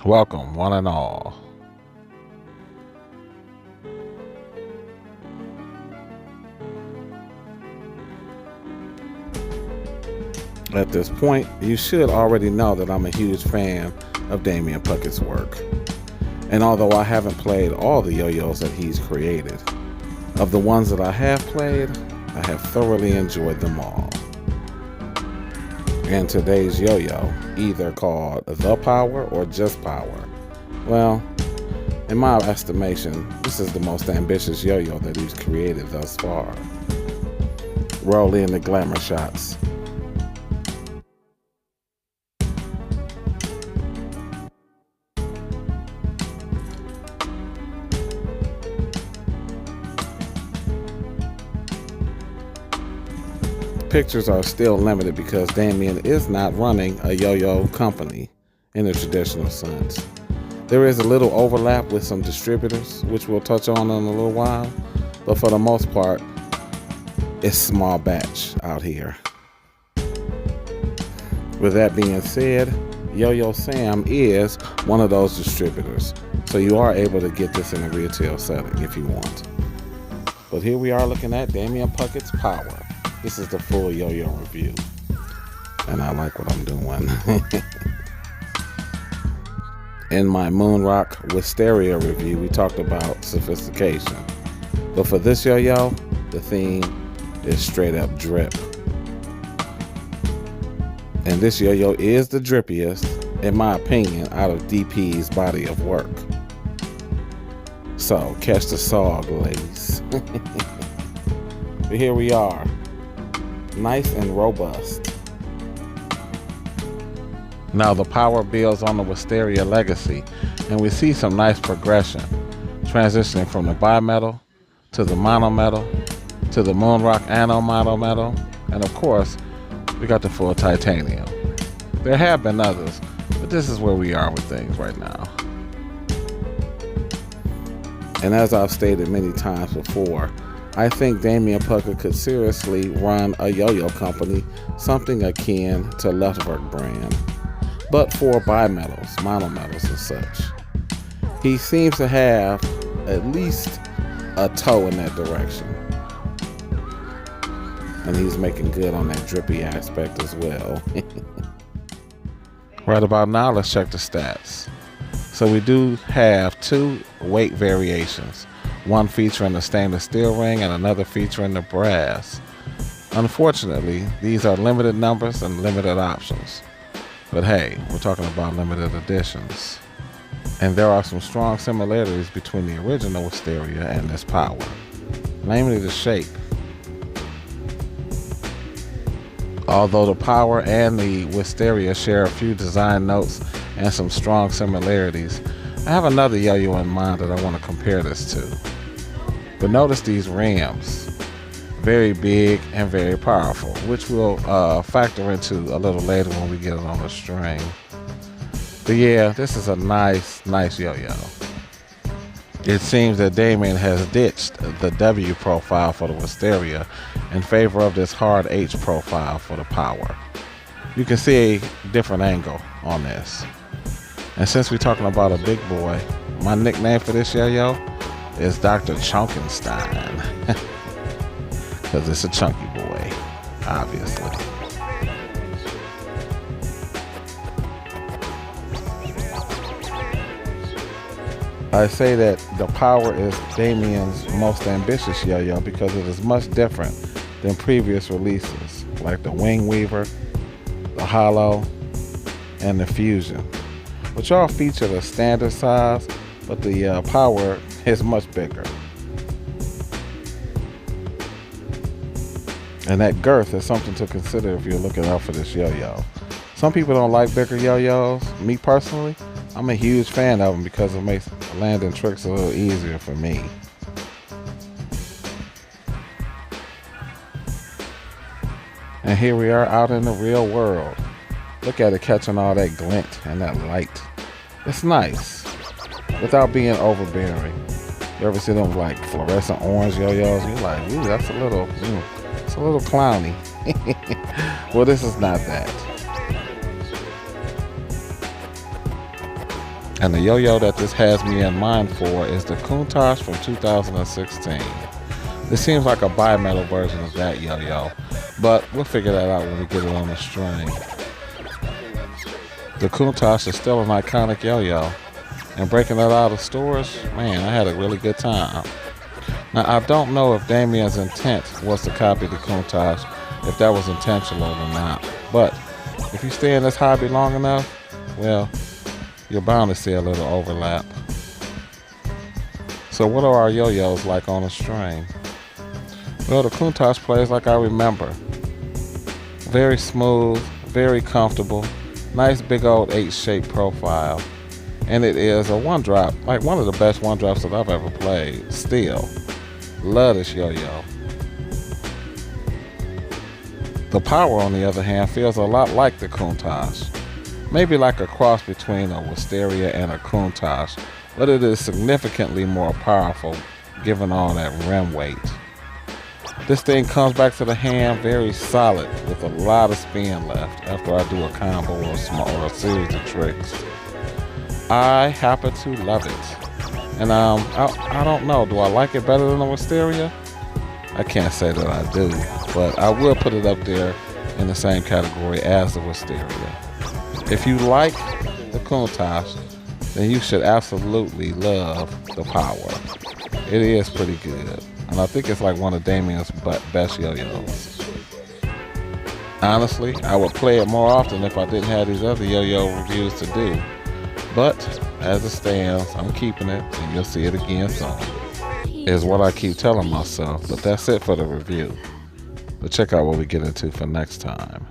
Welcome, one and all. At this point, you should already know that I'm a huge fan of Damian Puckett's work. And although I haven't played all the yo-yos that he's created, of the ones that I have played, I have thoroughly enjoyed them all. And today's yo-yo, either called The Power or just Power, well, in my estimation, this is the most ambitious yo-yo that he's created thus far. Roll in the glamour shots. Pictures are still limited because Damian is not running a yo-yo company in the traditional sense. There is a little overlap with some distributors, which we'll touch on in a little while, but for the most part, it's small batch out here. With that being said, Yo-Yo Sam is one of those distributors, so you are able to get this in a retail setting if you want. But here we are looking at Damian Puckett's Power. This is the full yo-yo review, and I like what I'm doing. In my Moonrock Wisteria review, we talked about sophistication, but for this yo-yo, the theme is straight up drip. And this yo-yo is the drippiest, in my opinion, out of DP's body of work. So catch the sog, ladies. But here we are. Nice and robust. Now the power builds on the Wisteria legacy, and we see some nice progression, transitioning from the bimetal to the monometal to the Moonrock Anno monometal, and of course, we got the full titanium. There have been others, but this is where we are with things right now. And as I've stated many times before, I think Damian Puckett could seriously run a yo-yo company, something akin to Lutwerk brand, but for bimetals, monometals and such. He seems to have at least a toe in that direction. And he's making good on that drippy aspect as well. Right about now, let's check the stats. So we do have two weight variations. One featuring the stainless steel ring and another featuring the brass. Unfortunately, these are limited numbers and limited options. But hey, we're talking about limited editions. And there are some strong similarities between the original Wisteria and this Power, namely the shape. Although the Power and the Wisteria share a few design notes and some strong similarities, I have another yo-yo in mind that I want to compare this to. But notice these rims, very big and very powerful, which we'll factor into a little later when we get it on the string. But yeah, this is a nice yo-yo. It seems that Damian has ditched the W profile for the Wisteria in favor of this hard H profile for the Power. You can see a different angle on this. And since we're talking about a big boy, my nickname for this yo-yo is Dr. Chunkenstein. Because it's a chunky boy, obviously. I say that the Power is Damian's most ambitious yo-yo because it is much different than previous releases, like the Wing Weaver, the Hollow, and the Fusion, which all featured a standard size, but the Power is much bigger. And that girth is something to consider if you're looking out for this yo-yo. Some people don't like bigger yo-yos. Me personally, I'm a huge fan of them because it makes landing tricks a little easier for me. And here we are out in the real world. Look at it catching all that glint and that light. It's nice, without being overbearing. You ever see them like fluorescent orange yo-yos? You're like, ooh, that's a little clowny. Well, this is not that. And the yo-yo that this has me in mind for is the Countach from 2016. This seems like a bimetal version of that yo-yo, but we'll figure that out when we get it on the string. The Countach is still an iconic yo-yo, and breaking that out of stores, man, I had a really good time. Now, I don't know if Damian's intent was to copy the Countach, if that was intentional or not, but if you stay in this hobby long enough, well, you're bound to see a little overlap. So what are our yo-yos like on a string? Well, the Countach plays like I remember. Very smooth, very comfortable, nice big old H-shaped profile. And it is a one drop, like one of the best one drops that I've ever played, still. Love this yo-yo. The power, on the other hand, feels a lot like the Countach. Maybe like a cross between a Wisteria and a Countach, but it is significantly more powerful given all that rim weight. This thing comes back to the hand very solid with a lot of spin left after I do a combo or a series of tricks. I happen to love it. And I don't know, do I like it better than the Wisteria? I can't say that I do, but I will put it up there in the same category as the Wisteria. If you like the Countach, then you should absolutely love the power. It is pretty good, and I think it's like one of Damian's best yo-yos. Honestly, I would play it more often if I didn't have these other yo-yo reviews to do. But as it stands, I'm keeping it, and you'll see it again soon. Is what I keep telling myself, but that's it for the review. But check out what we get into for next time.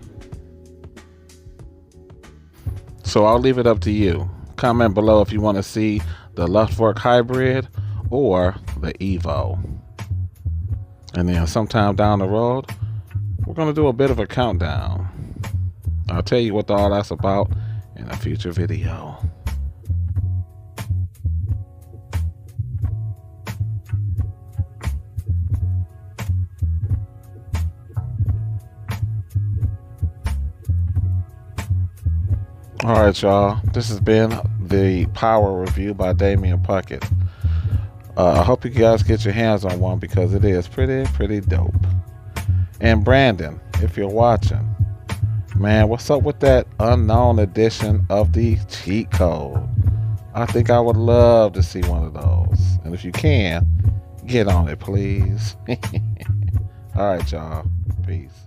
So I'll leave it up to you. Comment below if you want to see the Luftwerk Hybrid or the Evo. And then sometime down the road, we're going to do a bit of a countdown. I'll tell you what all that's about in a future video. Alright, y'all, this has been the Power Review by Damian Puckett. I hope you guys get your hands on one because it is pretty dope. And Brandon, if you're watching, man, what's up with that unknown edition of the cheat code? I think I would love to see one of those. And if you can, get on it, please. Alright, y'all, peace.